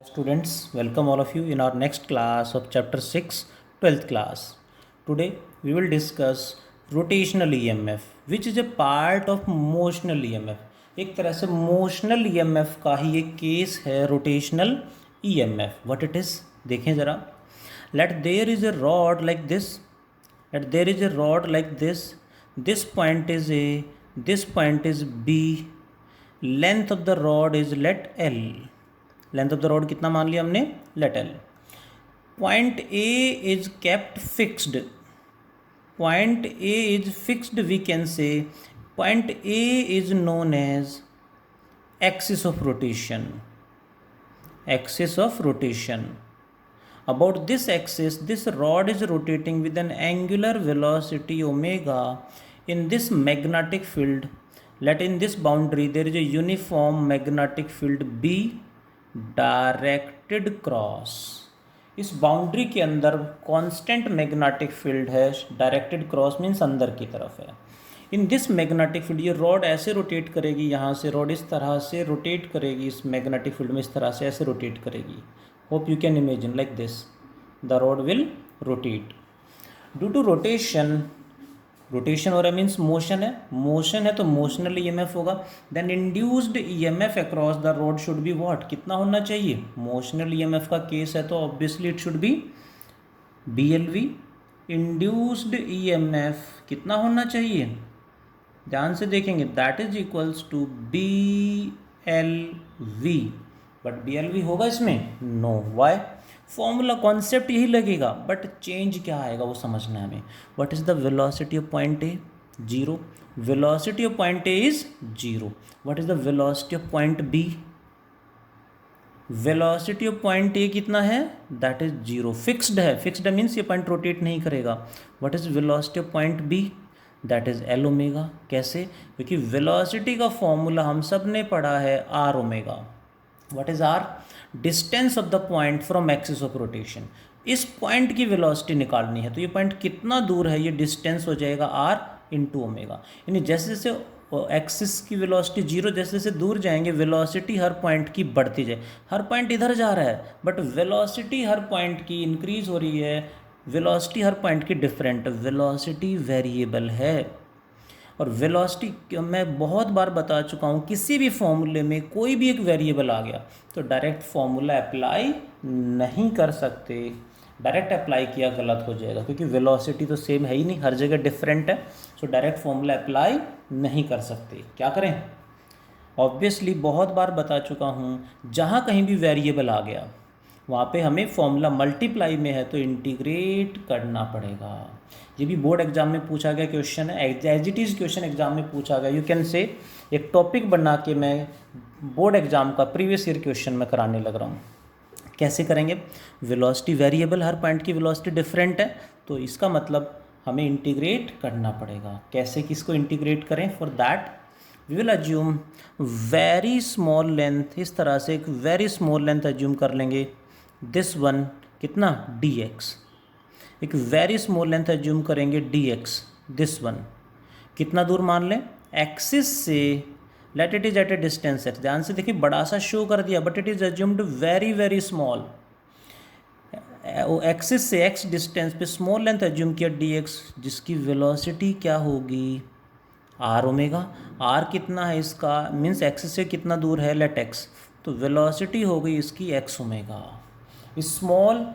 Students, welcome all of you in our next class of chapter 6, 12th class. Today we will discuss rotational EMF, which is a part of motional EMF. एक तरह से motional EMF का ही एक case है rotational EMF. What it is? देखें ज़रा. Let there is a rod like this. Let there is a rod like this. This point is A. This point is B. Length of the rod is let L. Length of the rod कितना मान लिया हमने, let L. Point A is kept fixed. Point A is fixed, we can say point A is known as axis of rotation. Axis of rotation. About this axis, this rod is rotating with an angular velocity omega in this magnetic field. Let in this boundary there is a uniform magnetic field B directed cross. इस boundary के अंदर constant magnetic field है. Directed cross means अंदर की तरफ है. In this magnetic field, ये rod ऐसे रोटेट करेगी, यहाँ से रॉड इस तरह से रोटेट करेगी, इस मैग्नेटिक फील्ड में इस तरह से ऐसे रोटेट करेगी. Hope you can imagine like this the rod will rotate. Due to rotation, rotation हो रहा है मीन्स मोशन है. मोशन है तो मोशनल ईएमएफ होगा. Then induced EMF across the rod should be what, कितना होना चाहिए. मोशनल ईएमएफ का केस है तो obviously it should be BLV. Induced EMF कितना होना चाहिए, ध्यान से देखेंगे, that is equals to BLV. But BLV होगा इसमें, नो. वाई? फॉर्मूला कॉन्सेप्ट यही लगेगा, बट चेंज क्या आएगा वो समझना है हमें. What is the velocity of point A, 0. Velocity of point A is 0. What is the velocity of point B, velocity of point A कितना है, दैट इज 0. फिक्स्ड है, फिक्स्ड है मीन्स ये पॉइंट रोटेट नहीं करेगा. What is velocity of point B, that is L omega. कैसे, क्योंकि velocity का फॉर्मूला हम सब ने पढ़ा है R omega. What is R, distance of the point from axis of rotation. इस पॉइंट की वेलोसिटी निकालनी है तो ये पॉइंट कितना दूर है, ये डिस्टेंस हो जाएगा R इंटू ओमेगा. यानी जैसे जैसे एक्सिस की वेलोसिटी 0, जैसे जैसे दूर जाएंगे वेलोसिटी हर पॉइंट की बढ़ती जाए. हर पॉइंट इधर जा रहा है बट वेलोसिटी हर पॉइंट की इंक्रीज हो रही है. वेलोसिटी हर पॉइंट की डिफरेंट, वेलोसिटी वेरिएबल है. और वेलोसिटी मैं बहुत बार बता चुका हूँ, किसी भी फॉर्मूले में कोई भी एक वेरिएबल आ गया तो डायरेक्ट फॉर्मूला अप्लाई नहीं कर सकते. डायरेक्ट अप्लाई किया गलत हो जाएगा क्योंकि वेलोसिटी तो सेम है ही नहीं, हर जगह डिफरेंट है. सो डायरेक्ट फॉर्मूला अप्लाई नहीं कर सकते. क्या करें, ऑब्वियसली बहुत बार बता चुका हूँ, जहाँ कहीं भी वेरिएबल आ गया वहाँ पे हमें फॉर्मूला मल्टीप्लाई में है तो इंटीग्रेट करना पड़ेगा. ये भी बोर्ड एग्जाम में पूछा गया क्वेश्चन है, as it is question exam में पूछा गया. यू कैन से एक टॉपिक बना के मैं बोर्ड एग्जाम का प्रीवियस ईयर क्वेश्चन में कराने लग रहा हूँ. कैसे करेंगे, वेलोसिटी वेरिएबल, हर पॉइंट की वेलोसिटी डिफरेंट है तो इसका मतलब हमें इंटीग्रेट करना पड़ेगा. कैसे, किसको इंटीग्रेट करें, for that we will assume very small length. इस तरह से एक वेरी स्मॉल लेंथ अज्यूम कर लेंगे. दिस वन कितना, dx. एक वेरी स्मॉल लेंथ अज्यूम करेंगे dx. दिस वन कितना दूर मान लें, एक्सिस से, let it is at a distance x. ध्यान से देखिए, बड़ा सा शो कर दिया but it is assumed very very small. Axis से x डिस्टेंस पे स्मॉल लेंथ अज्यूम किया dx, जिसकी वेलोसिटी क्या होगी, R ओमेगा. R कितना है इसका, मीन्स एक्सिस से कितना दूर है, लेट x, तो वेलोसिटी हो गई इसकी x ओमेगा. स्मॉल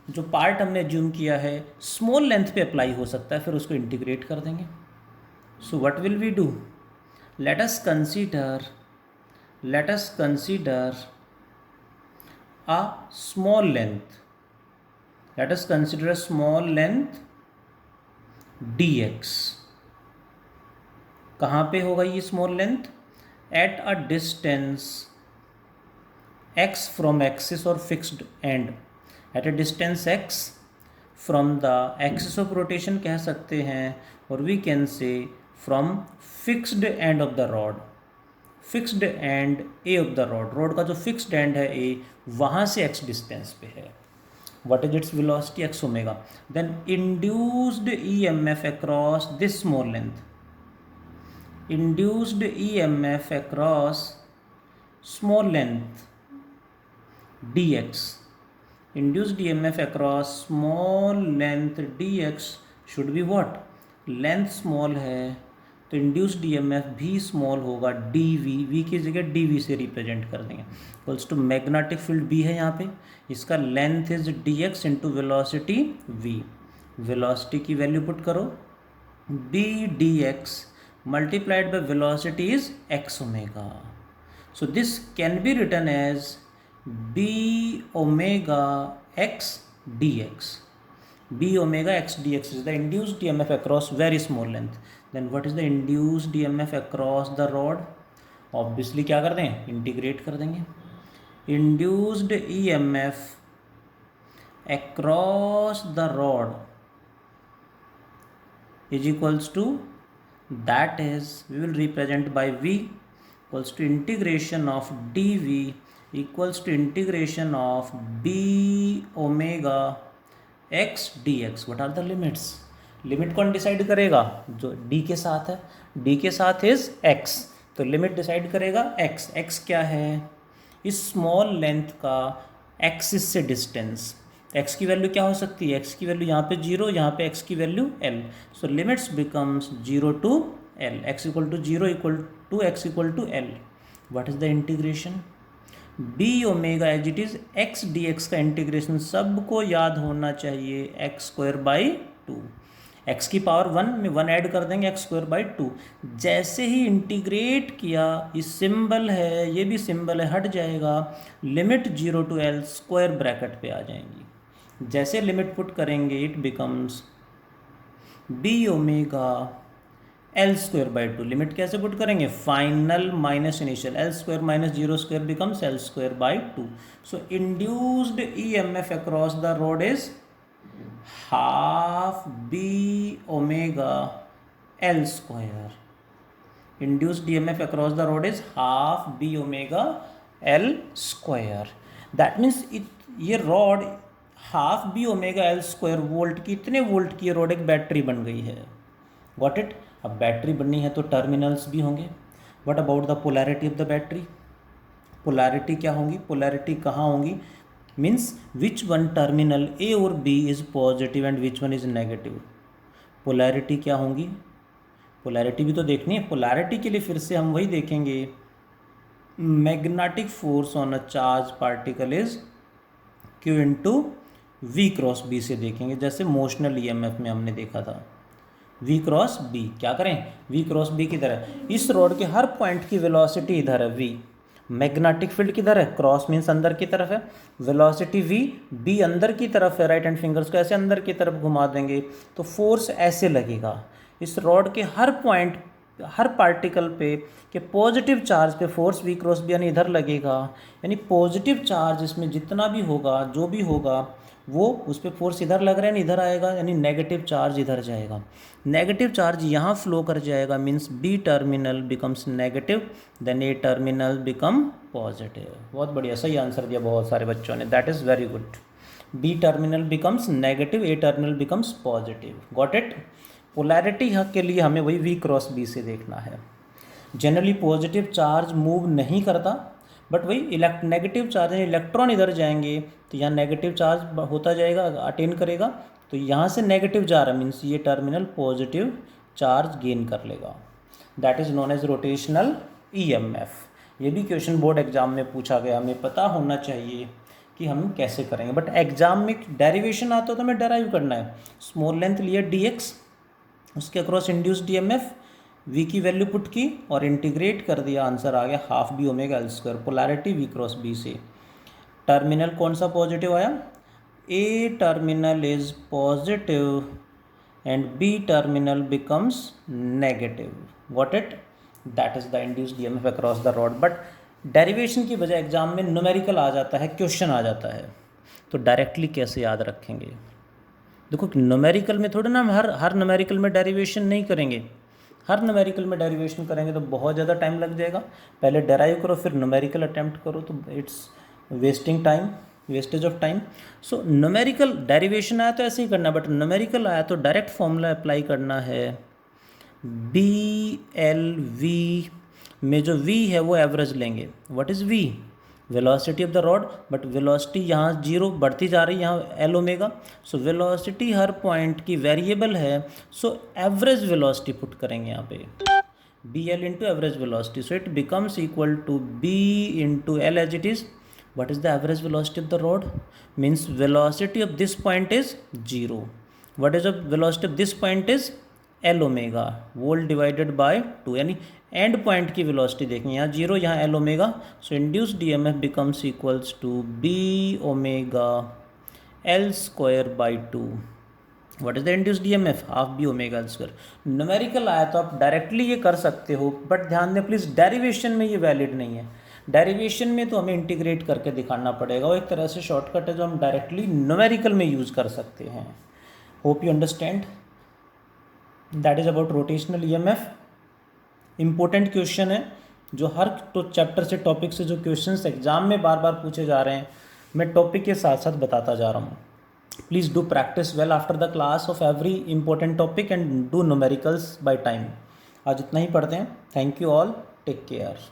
जो पार्ट हमने अज्यूम किया है स्मॉल लेंथ पे अप्लाई हो सकता है, फिर उसको इंटीग्रेट कर देंगे. So what will we do, let us consider a small length. Let us consider a small length dx. कहाँ पे होगा ये small length, at a distance x from axis or fixed end. at a distance x from the axis of rotation कह सकते हैं, और we can say from fixed end of the rod, fixed end A of the rod. rod का जो fixed end है A, वहाँ से x distance पे है. what is its velocity, x omega. then induced EMF across this small length, induced EMF across small length dx, induced EMF across small length dx should be what, length small है तो induced EMF भी small होगा, dv, v की जगह dv से represent कर देंगे, equals to magnetic field b है यहाँ पे, इसका length is dx into velocity v, velocity की वैल्यू पुट करो, b dx multiplied by velocity is x omega. So this can be written as b omega x dx. b omega x dx is the induced EMF across very small length. Then what is the induced EMF across the rod? Obviously क्या कर दें, integrate कर देंगे. Induced EMF across the rod is equals to, that is we will represent by v equals to integration of dv equals to integration of b omega x dx. what are the limits? Limit कौन decide करेगा, जो d के साथ है, d के साथ is x, तो limit decide करेगा x. x क्या है, इस स्मॉल लेंथ का एक्सिस से डिस्टेंस, x की वैल्यू क्या हो सकती है, x की वैल्यू यहाँ पे 0, यहाँ पे x की value l, so limits becomes 0 to l, x equal to 0 equal to x equal to l. What is the integration, b omega as it is x dx का इंटीग्रेशन सबको याद होना चाहिए x स्क्वायर बाई 2, x की power 1 में 1 add कर देंगे, x square by 2. जैसे ही इंटीग्रेट किया, ये सिंबल है, ये भी सिंबल है, हट जाएगा, limit 0 to l square bracket पे आ जाएंगी. जैसे लिमिट पुट करेंगे it becomes b omega L square by 2. Limit कैसे पुट करेंगे, final minus initial, L square minus 0 square becomes L square by 2. So induced EMF across the road is half b omega L square. Induced EMF across the road is half b omega L square. That means ये rod half B omega L square volt की, इतने volt की rod एक battery बन गई है. Got it. अब battery बननी है तो टर्मिनल्स भी होंगे. What about the polarity of the battery, polarity क्या होंगी, पोलैरिटी कहाँ होंगी, means which one terminal A और B is positive and which one is negative. Polarity क्या होंगी, पोलैरिटी भी तो देखनी है. पोलैरिटी के लिए फिर से हम वही देखेंगे, magnetic force on a charge particle is Q into V cross B से देखेंगे, जैसे मोशनल EMF में हमने देखा था, v क्रॉस बी. क्या करें, v क्रॉस बी की तरह, इस रॉड के हर पॉइंट की वेलोसिटी इधर है v, मैग्नेटिक फील्ड किधर है, क्रॉस मीन्स अंदर की तरफ है, वेलोसिटी v, b अंदर की तरफ है, राइट हैंड फिंगर्स को ऐसे अंदर की तरफ घुमा देंगे तो फोर्स ऐसे लगेगा. इस रॉड के हर पॉइंट, हर पार्टिकल पे कि पॉजिटिव चार्ज पे फोर्स v क्रॉस बी यानी इधर लगेगा, यानी पॉजिटिव चार्ज इसमें जितना भी होगा, जो भी होगा, वो उस पर फोर्स इधर लग रहा है, इधर आएगा, यानी नेगेटिव चार्ज इधर जाएगा. नेगेटिव चार्ज यहाँ फ्लो कर जाएगा, means B terminal becomes negative, then A terminal become positive. बहुत बढ़िया, सही आंसर दिया बहुत सारे बच्चों ने, that is very good. B terminal becomes negative, A terminal becomes positive. Got it. Polarity के लिए हमें वही v क्रॉस बी से देखना है. जनरली पॉजिटिव चार्ज मूव नहीं करता, बट वही नेगेटिव चार्ज यानी इलेक्ट्रॉन इधर जाएंगे तो यहाँ नेगेटिव चार्ज होता जाएगा, अटेन करेगा, तो यहाँ से नेगेटिव जा रहा है, मीन्स ये टर्मिनल पॉजिटिव चार्ज गेन कर लेगा. That is known as rotational EMF. ये भी क्वेश्चन बोर्ड एग्जाम में पूछा गया, हमें पता होना चाहिए कि हम कैसे करेंगे. बट एग्जाम में डेरिवेशन आता है तो हमें डेराइव करना है. स्मॉल लेंथ लिया dx, उसके अक्रॉस इंड्यूस्ड EMF, v की वैल्यू पुट की और इंटीग्रेट कर दिया, आंसर आ गया half B omega L square. Polarity v cross B से. टर्मिनल कौन सा पॉजिटिव आया, A terminal is positive and B terminal becomes negative. Got it. That is the induced EMF across the rod. But derivation की बजाय exam में numerical आ जाता है, question आ जाता है, तो डायरेक्टली कैसे याद रखेंगे. देखो न्यूमेरिकल में थोड़ा ना हम हर न्यूमेरिकल में डेरिवेशन नहीं करेंगे. हर न्यूमेरिकल में डेरिवेशन करेंगे तो बहुत ज़्यादा टाइम लग जाएगा. पहले डेराइव करो फिर न्यूमेरिकल अटैम्प्ट करो, तो it's wasting time, wastage of time. So numerical derivation आया तो ऐसे ही करना है, बट न्यूमेरिकल आया तो डायरेक्ट फॉर्मूला अप्लाई करना है. BLV में जो V है वो एवरेज लेंगे. What is V? Velocity of the rod, but velocity यहाँ जीरो बढ़ती जा रही है, यहाँ एल ओमेगा। सो वेलोसिटी हर पॉइंट की वेरिएबल है, सो एवरेज वेलोसिटी पुट करेंगे यहाँ पे, B L into average velocity, so it becomes equal to B into L as it is. What is the average velocity of the rod? Means velocity of this point is 0. What is the velocity of this point is L omega volt divided by 2, यानी and point की velocity देखेंगे, यहाँ 0 यहाँ L omega. So induced EMF becomes equals to B omega L square by 2. What is the induced EMF? Half B omega L square. Numerical आया तो आप directly ये कर सकते हो, बट ध्यान दें प्लीज़ डेरिवेशन में ये वैलिड नहीं है. डेरिवेशन में तो हमें इंटीग्रेट करके दिखाना पड़ेगा, वो एक तरह से शॉर्टकट है जो हम डायरेक्टली न्यूमेरिकल में यूज़ कर सकते हैं. Hope you understand. That is about rotational EMF. Important question है जो हर चैप्टर से टॉपिक से जो क्वेश्चंस एग्जाम में बार बार पूछे जा रहे हैं, मैं टॉपिक के साथ साथ बताता जा रहा हूँ. Please do practice well after the class of every important topic and do numericals by time. आज इतना ही पढ़ते हैं. Thank you all. Take care.